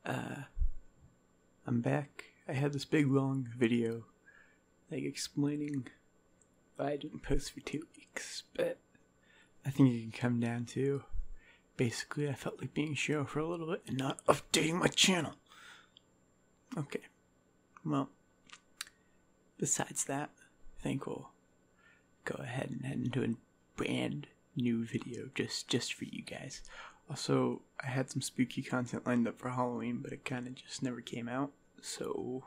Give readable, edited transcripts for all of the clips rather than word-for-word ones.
I'm back. I had this big long video, like, explaining why I didn't post for 2 weeks, but I think it can come down to, basically, I felt like being show for a little bit and not updating my channel. Okay, well, besides that, I think we'll go ahead and head into a brand new video just for you guys. Also, I had some spooky content lined up for Halloween, but it kind of just never came out, so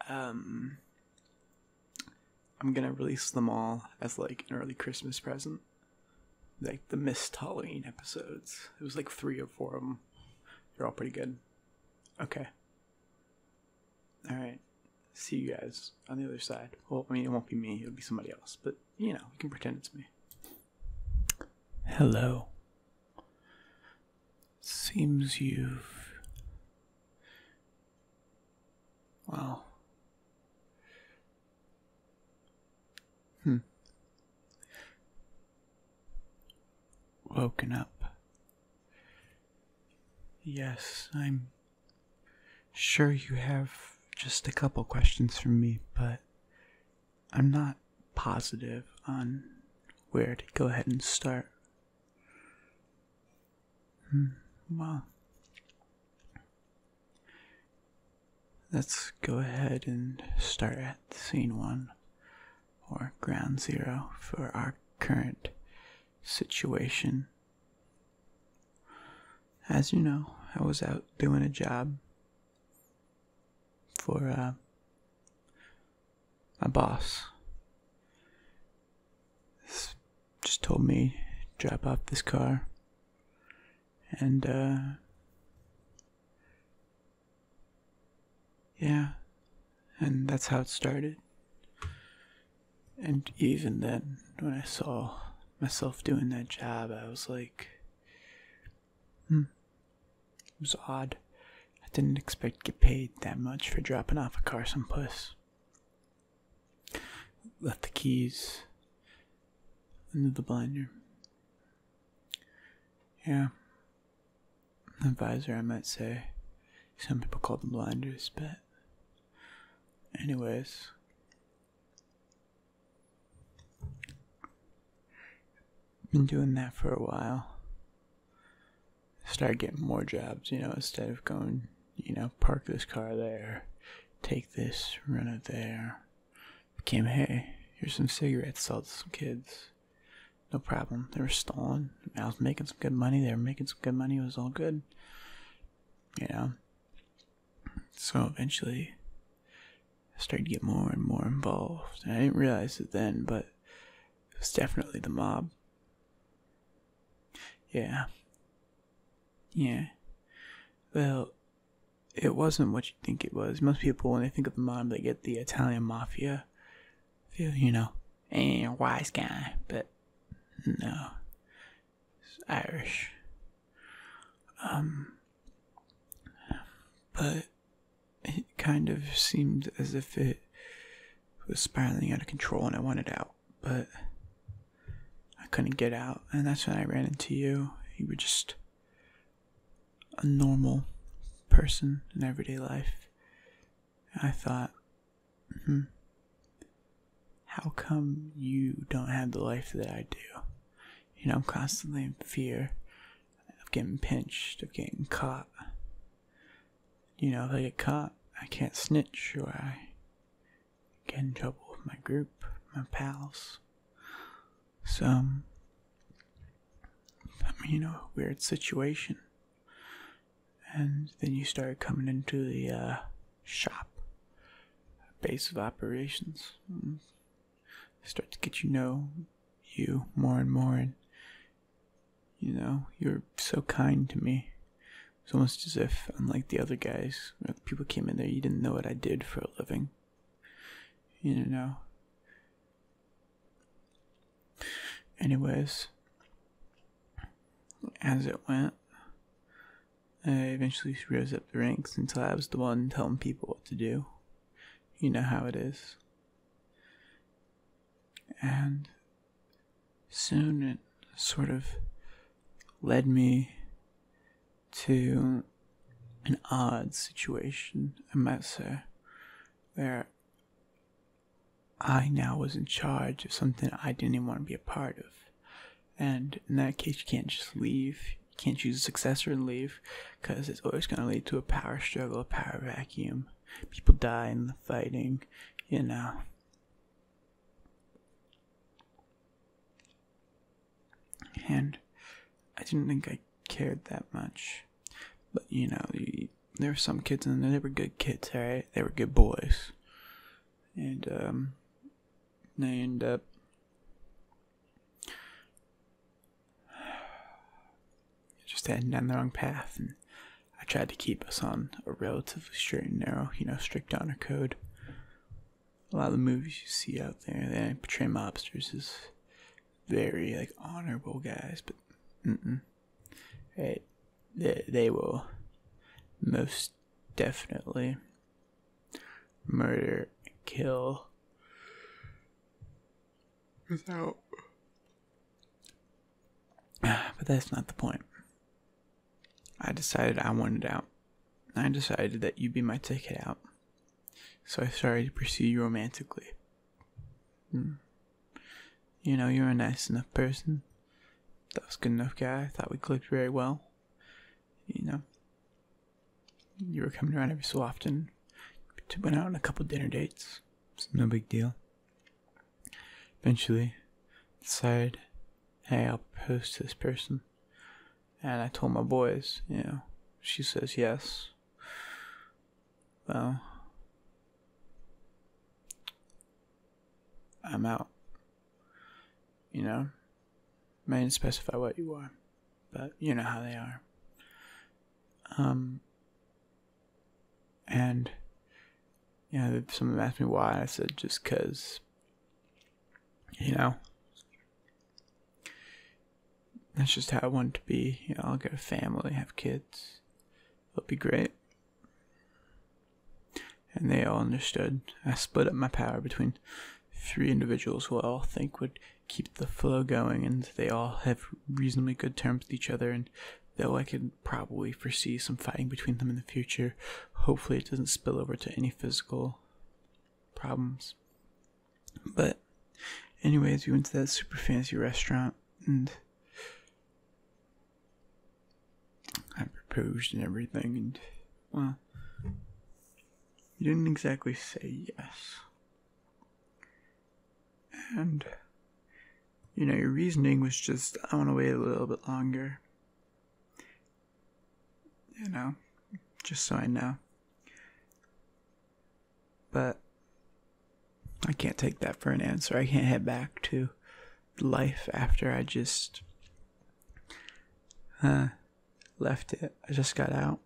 I'm gonna release them all as like an early Christmas present, like the missed Halloween episodes. It was like 3 or 4 of them. They're all pretty good. Okay, alright, see you guys on the other side. Well, I mean, it won't be me, it'll be somebody else, but you know, we can pretend it's me. Hello. Seems you've... well... woken up. Yes, I'm sure you have just a couple questions for me, but I'm not positive on where to go ahead and start. Well, let's go ahead and start at scene 1, or ground zero, for our current situation. As you know, I was out doing a job for my boss. Just told me to drop off this car, and yeah, and that's how it started. And even then, when I saw myself doing that job, I was like, it was odd. I didn't expect to get paid that much for dropping off a car someplace. Left the keys under the blinder. Yeah, the visor, I might say. Some people call them blinders, but anyways, been doing that for a while. Started getting more jobs, instead of going, park this car there, take this, run it there. Became, hey, here's some cigarettes, sold to some kids. No problem. They were stolen. I was making some good money. They were making some good money. It was all good. So eventually, I started to get more and more involved. And I didn't realize it then, but it was definitely the mob. Yeah. Well, it wasn't what you think it was. Most people, when they think of the mob, they get the Italian mafia feel, wise guy, but no, it's Irish. But it kind of seemed as if it was spiraling out of control and I wanted out, but I couldn't get out, and that's when I ran into you. You were just a normal person in everyday life. And I thought, how come you don't have the life that I do? I'm constantly in fear of getting pinched, of getting caught. If I get caught, I can't snitch, or I get in trouble with my group, my pals. So, weird situation. And then you started coming into the shop, base of operations. I start to get you more and more, and you're so kind to me. It's almost as if, unlike the other guys, when people came in there, you didn't know what I did for a living. Anyways, as it went, I eventually rose up the ranks until I was the one telling people what to do. You know how it is. And soon it sort of led me to an odd situation, I might say, where I now was in charge of something I didn't even want to be a part of. And in that case, you can't just leave. You can't choose a successor and leave, because it's always going to lead to a power struggle, a power vacuum. People die in the fighting, you know. And I didn't think I cared that much. But, you know, there were some kids in there, they were good kids, alright? They were good boys. And, they ended up just heading down the wrong path, and I tried to keep us on a relatively straight and narrow, you know, strict honor code. A lot of the movies you see out there, they portray mobsters as very, like, honorable guys, but, they will most definitely murder, kill, without. But that's not the point. I decided I wanted out. I decided that you'd be my ticket out. So I started to pursue you romantically. You know, you're a nice enough person. That was a good enough guy. I thought we clicked very well. You know, you were coming around every so often. Went out on a couple dinner dates. It's no big deal. Eventually, decided, hey, I'll propose to this person. And I told my boys, you know, she says yes. Well, I'm out. You know, I didn't specify what you are, but you know how they are. And, you know, someone asked me why. I said just 'cause, you know, that's just how I want it to be. You know, I'll get a family, have kids. It'll be great. And they all understood. I split up my power between 3 individuals who I all think would keep the flow going, and they all have reasonably good terms with each other, and though I could probably foresee some fighting between them in the future, hopefully it doesn't spill over to any physical problems. But anyways, we went to that super fancy restaurant, and I proposed and everything, and, well, you didn't exactly say yes. And, you know, your reasoning was just, I want to wait a little bit longer. You know, just so I know. But I can't take that for an answer. I can't head back to life after I just left it. I just got out.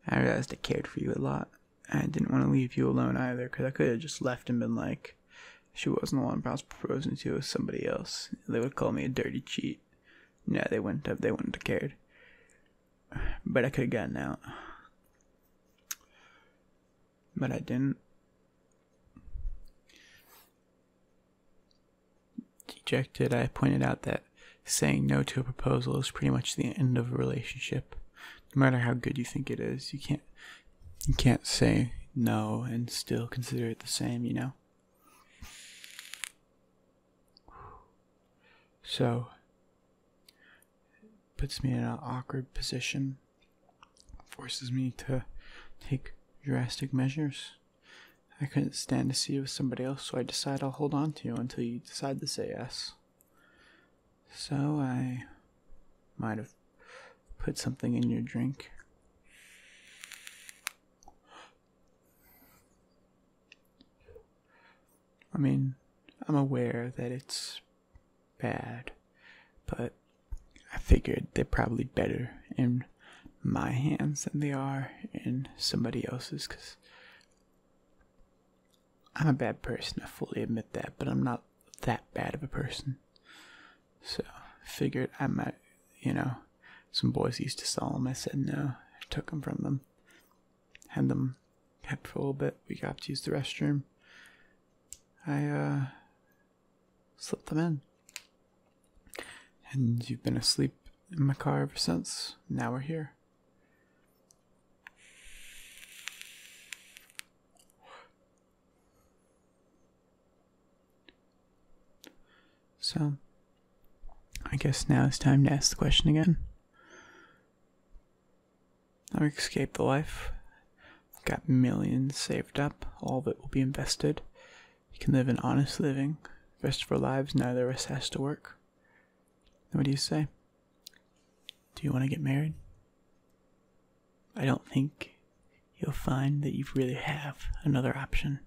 I realized I cared for you a lot. I didn't want to leave you alone either, because I could have just left and been like, she wasn't the one I was proposing to, it was somebody else. They would call me a dirty cheat. No, they wouldn't have cared. But I could have gotten out. But I didn't. Dejected, I pointed out that saying no to a proposal is pretty much the end of a relationship. No matter how good you think it is, you can't say no and still consider it the same, you know? So, puts me in an awkward position, forces me to take drastic measures. I couldn't stand to see you with somebody else, so I decide I'll hold on to you until you decide to say yes. So I might have put something in your drink. I mean, I'm aware that it's bad, but I figured they're probably better in my hands than they are in somebody else's, because I'm a bad person, I fully admit that, but I'm not that bad of a person. So I figured I might, you know, some boys used to sell them. I said no. I took them from them, had them kept for a little bit. We got to use the restroom. I slipped them in, and you've been asleep in my car ever since. Now we're here. So, I guess now it's time to ask the question again. I've escaped the life. I've got millions saved up. All of it will be invested. You can live an honest living. The rest of our lives, neither of us has to work. What do you say? Do you want to get married? I don't think you'll find that you really have another option.